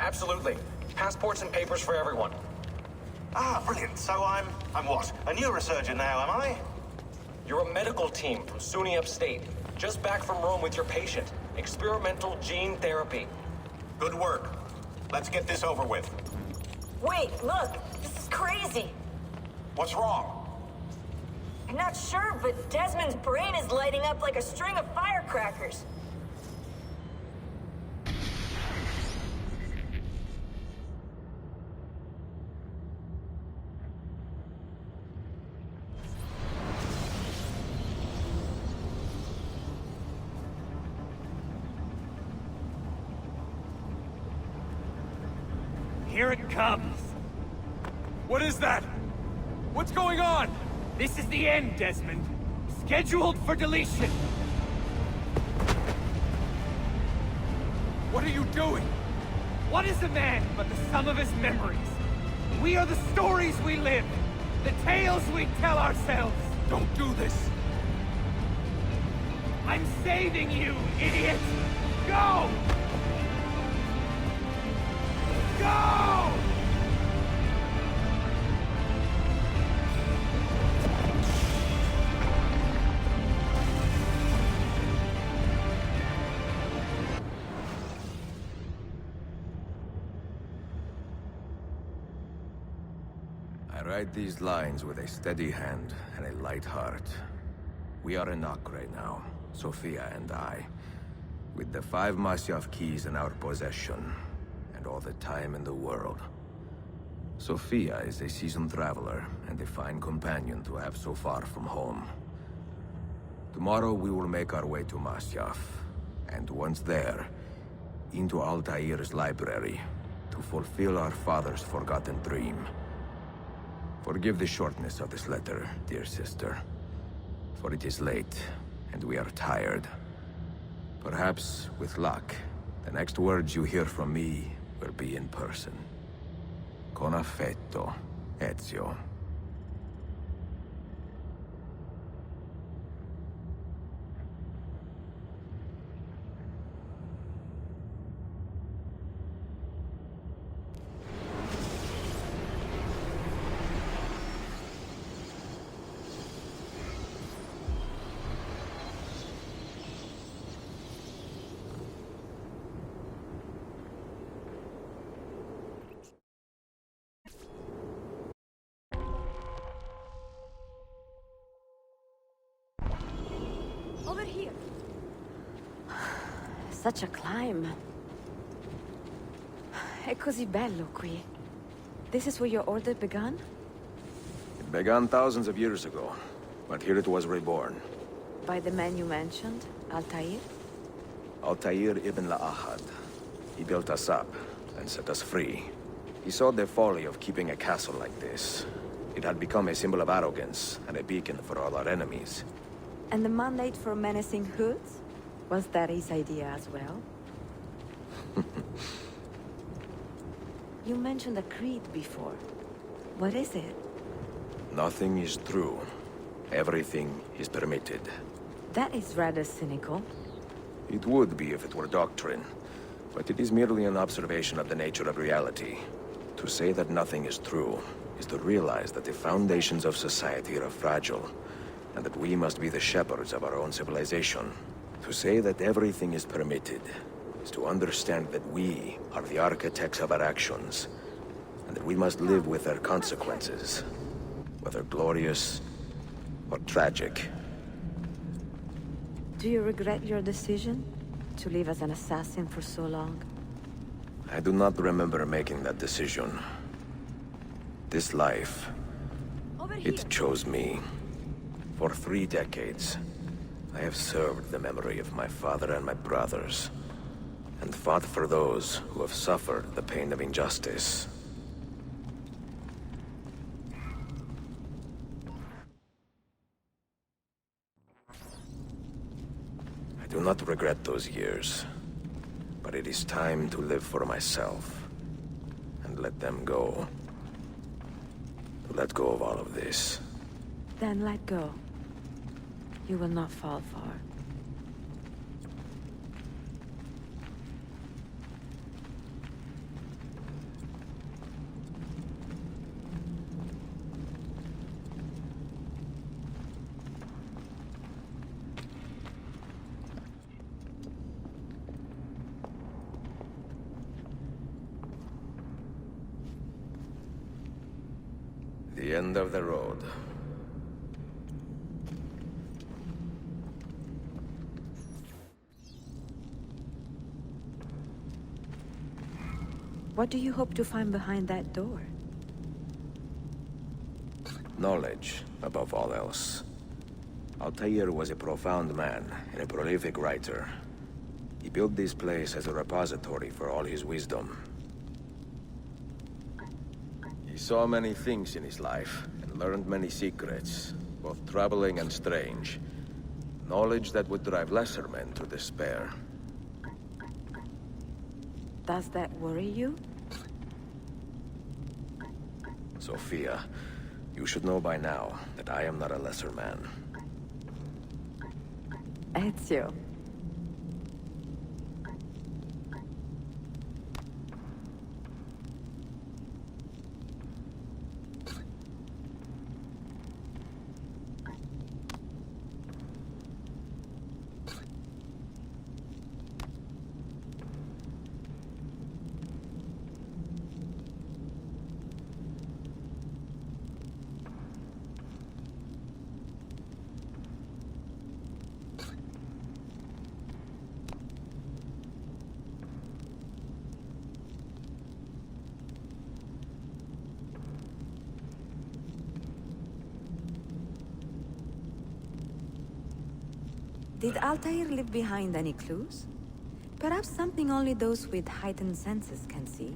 Absolutely. Passports and papers for everyone. Ah, brilliant. So I'm what? A neurosurgeon now, am I? You're a medical team from SUNY Upstate. Just back from Rome with your patient. Experimental gene therapy. Good work. Let's get this over with. Wait, look! This is crazy! What's wrong? I'm not sure, but Desmond's brain is lighting up like a string of firecrackers. Here it comes! What is that? What's going on? This is the end, Desmond. Scheduled for deletion. What are you doing? What is a man but the sum of his memories? We are the stories we live, the tales we tell ourselves. Don't do this. I'm saving you, idiot! Go! Go! I write these lines with a steady hand and a light heart. We are in Nock right now, Sophia and I, with the 5 Masyaf keys in our possession, and all the time in the world. Sophia is a seasoned traveler, and a fine companion to have so far from home. Tomorrow we will make our way to Masyaf, and once there, into Altair's library, to fulfill our father's forgotten dream. Forgive the shortness of this letter, dear sister, for it is late, and we are tired. Perhaps, with luck, the next words you hear from me will be in person. Con affetto, Ezio. Over here. Such a climb. È così bello qui. This is where your order began? It began thousands of years ago, but here it was reborn. By the man you mentioned, Altair? Altair ibn La'ahad. He built us up and set us free. He saw the folly of keeping a castle like this. It had become a symbol of arrogance and a beacon for all our enemies. And the mandate for menacing hoods? Was that his idea as well? You mentioned a creed before. What is it? Nothing is true. Everything is permitted. That is rather cynical. It would be if it were doctrine, but it is merely an observation of the nature of reality. To say that nothing is true is to realize that the foundations of society are fragile, and that we must be the shepherds of our own civilization. To say that everything is permitted is to understand that we are the architects of our actions, and that we must live with their consequences, whether glorious or tragic. Do you regret your decision to live as an assassin for so long? I do not remember making that decision. This life, it chose me. For 3 decades, I have served the memory of my father and my brothers, and fought for those who have suffered the pain of injustice. I do not regret those years, but it is time to live for myself, and let them go. To let go of all of this. Then let go. You will not fall far. end of the road. What do you hope to find behind that door? Knowledge, above all else. Altair was a profound man and a prolific writer. He built this place as a repository for all his wisdom. He saw many things in his life, and learned many secrets, both troubling and strange. Knowledge that would drive lesser men to despair. Does that worry you? Sophia, you should know by now that I am not a lesser man. Ezio. Did Altair leave behind any clues? Perhaps something only those with heightened senses can see.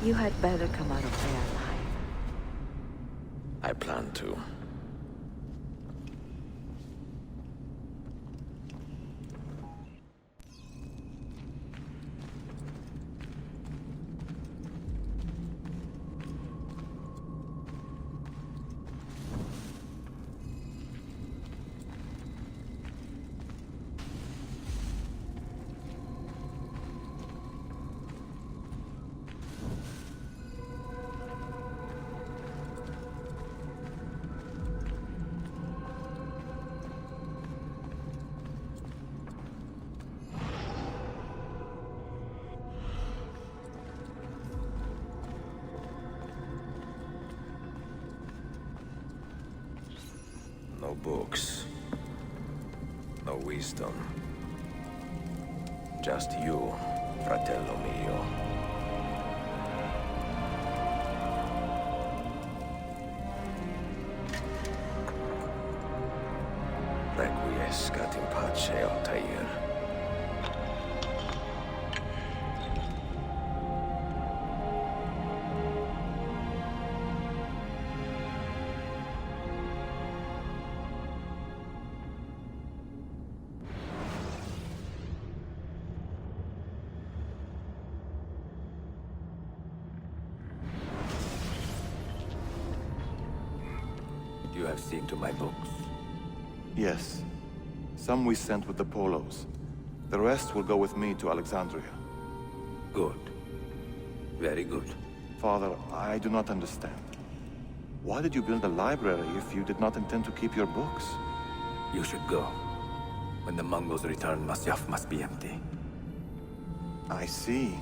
You had better come out of there alive. I plan to. No books. No wisdom. Just you, fratello mio. Requiescat in pace, Altair. You have seen to my books. Yes. Some we sent with the Polos. The rest will go with me to Alexandria. Good. Very good. Father, I do not understand. Why did you build a library if you did not intend to keep your books? You should go. When the Mongols return, Masyaf must be empty. I see.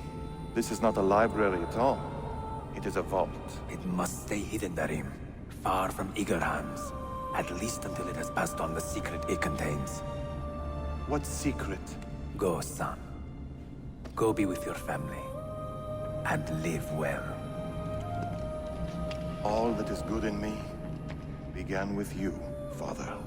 This is not a library at all. It is a vault. It must stay hidden, Darim. Far from eager hands. At least until it has passed on the secret it contains. What secret? Go, son. Go be with your family. And live well. All that is good in me began with you, Father.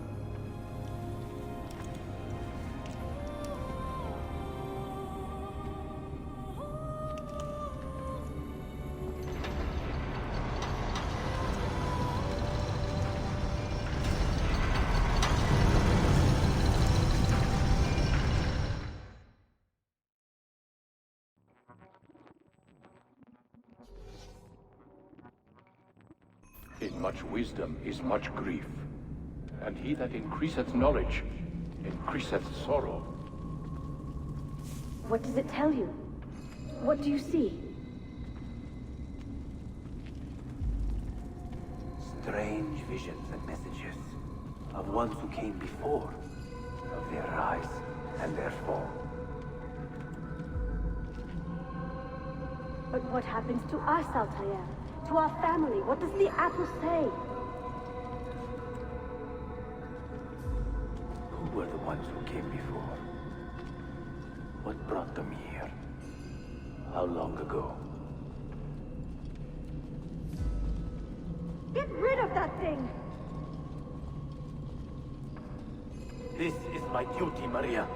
In much wisdom is much grief, and he that increaseth knowledge increaseth sorrow. What does it tell you? What do you see? Strange visions and messages of ones who came before, of their rise and their fall. But what happens to us, Altair? To our family? What does the apple say? Who were the ones who came before? What brought them here? How long ago? Get rid of that thing! This is my duty, Maria.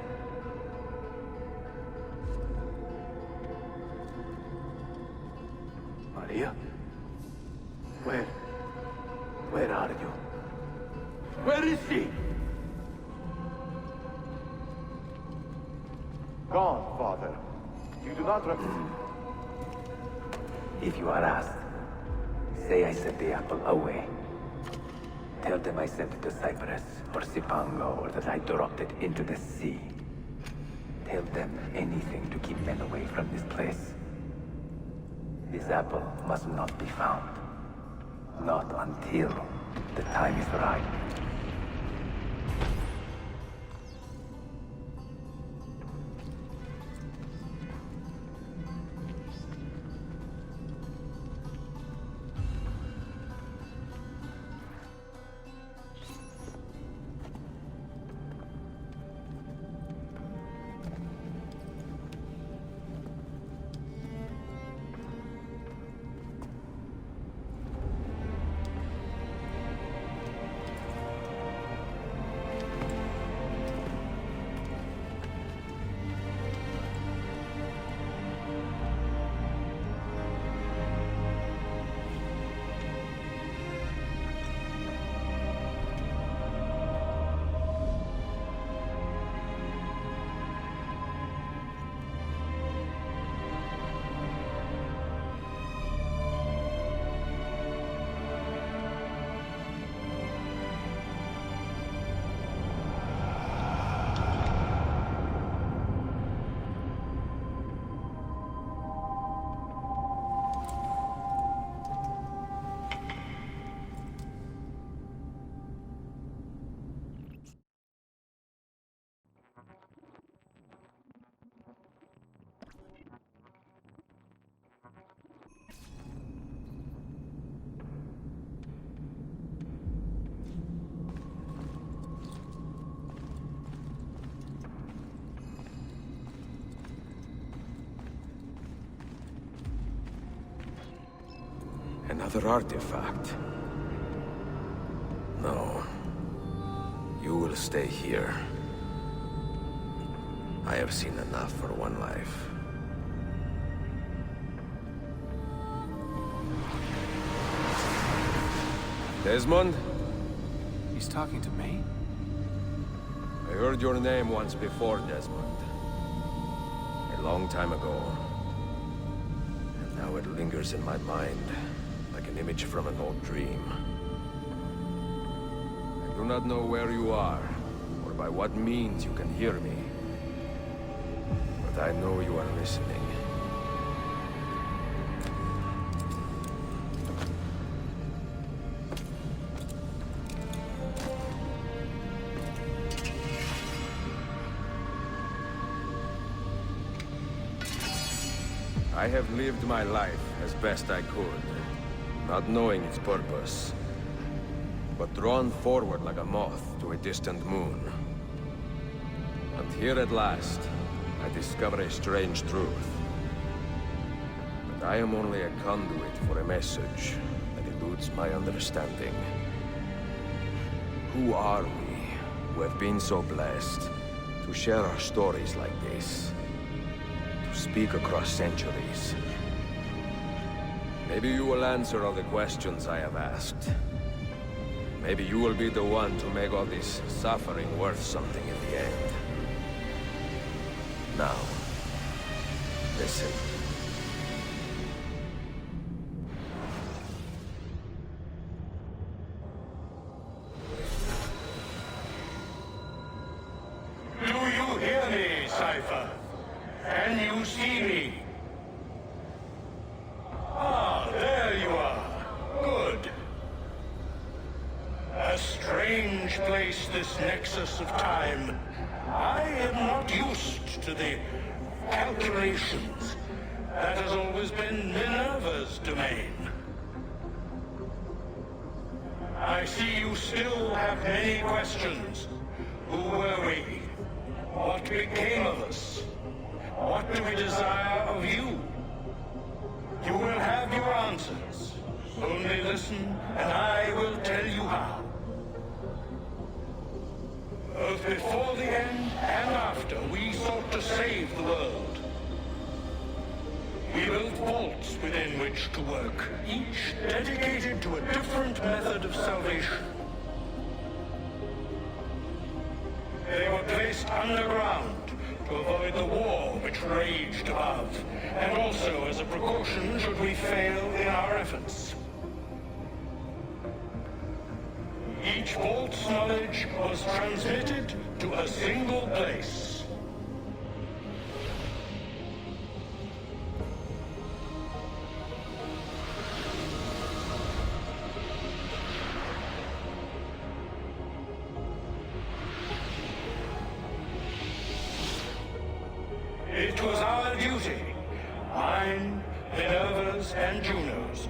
Maria? Where are you? Where is she? Gone, Father. You do not If you are asked, say I sent the apple away. Tell them I sent it to Cyprus, or Cipango, or that I dropped it into the sea. Tell them anything to keep men away from this place. This apple must not be found. Not until the time is right. Another artifact. No. You will stay here. I have seen enough for one life. Desmond? He's talking to me? I heard your name once before, Desmond. A long time ago. And now it lingers in my mind, like an image from an old dream. I do not know where you are, or by what means you can hear me. But I know you are listening. I have lived my life as best I could, not knowing its purpose, but drawn forward like a moth to a distant moon. And here at last, I discover a strange truth. But I am only a conduit for a message that eludes my understanding. Who are we, who have been so blessed, to share our stories like this? To speak across centuries? Maybe you will answer all the questions I have asked. Maybe you will be the one to make all this suffering worth something in the end. Now, listen. replace this nexus of time. I am not used to the calculations. That has always been Minerva's domain. I see you still have many questions. Who were we? What became of us? What do we desire of you? You will have your answers. Only listen, and I will tell you how. Both before the end and after, we sought to save the world. We built vaults within which to work, each dedicated to a different method of salvation. They were placed underground to avoid the war which raged above, and also as a precaution should we fail in our efforts. Each vault's knowledge was transmitted to a single place. It was our duty, mine, Minerva's, and Juno's,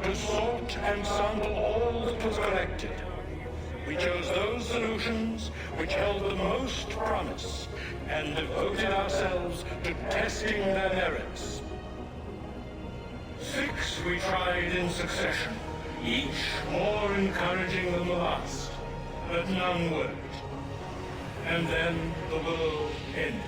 to sort and sample all that was collected. We chose those solutions which held the most promise, and devoted ourselves to testing their merits. 6 we tried in succession, each more encouraging than the last, but none worked. And then the world ended.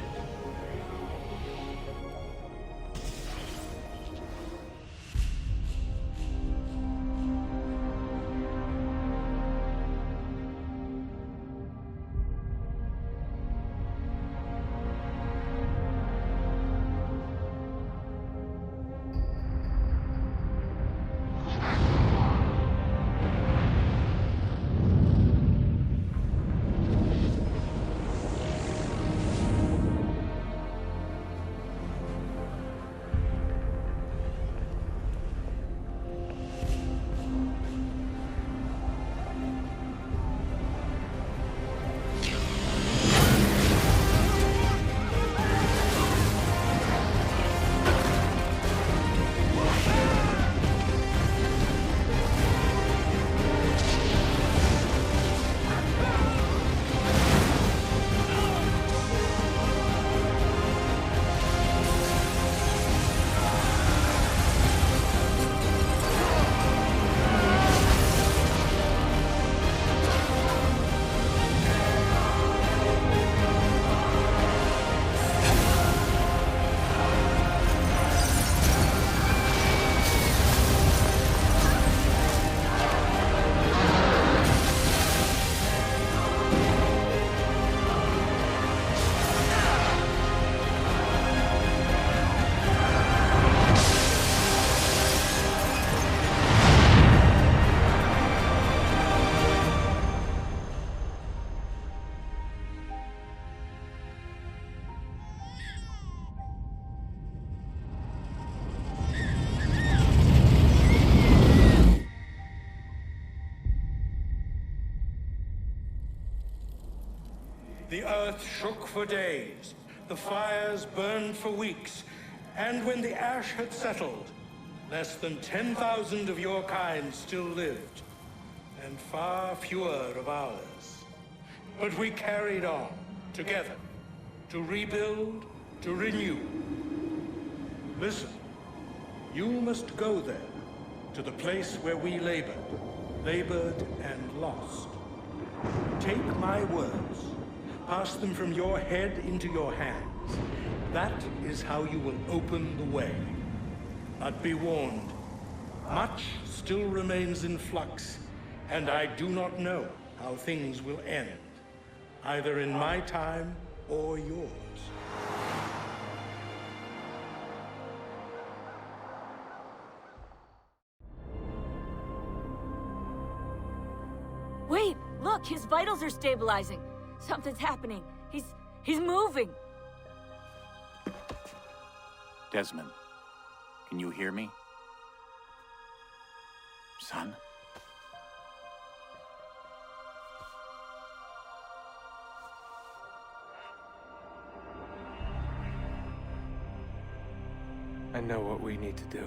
The earth shook for days, the fires burned for weeks, and when the ash had settled, less than 10,000 of your kind still lived, and far fewer of ours. But we carried on, together, to rebuild, to renew. Listen, you must go there, to the place where we labored and lost. Take my words. Pass them from your head into your hands. That is how you will open the way. But be warned, much still remains in flux, and I do not know how things will end, either in my time or yours. Wait, look, his vitals are stabilizing. Something's happening. He's moving. Desmond, can you hear me? Son? know what we need to do.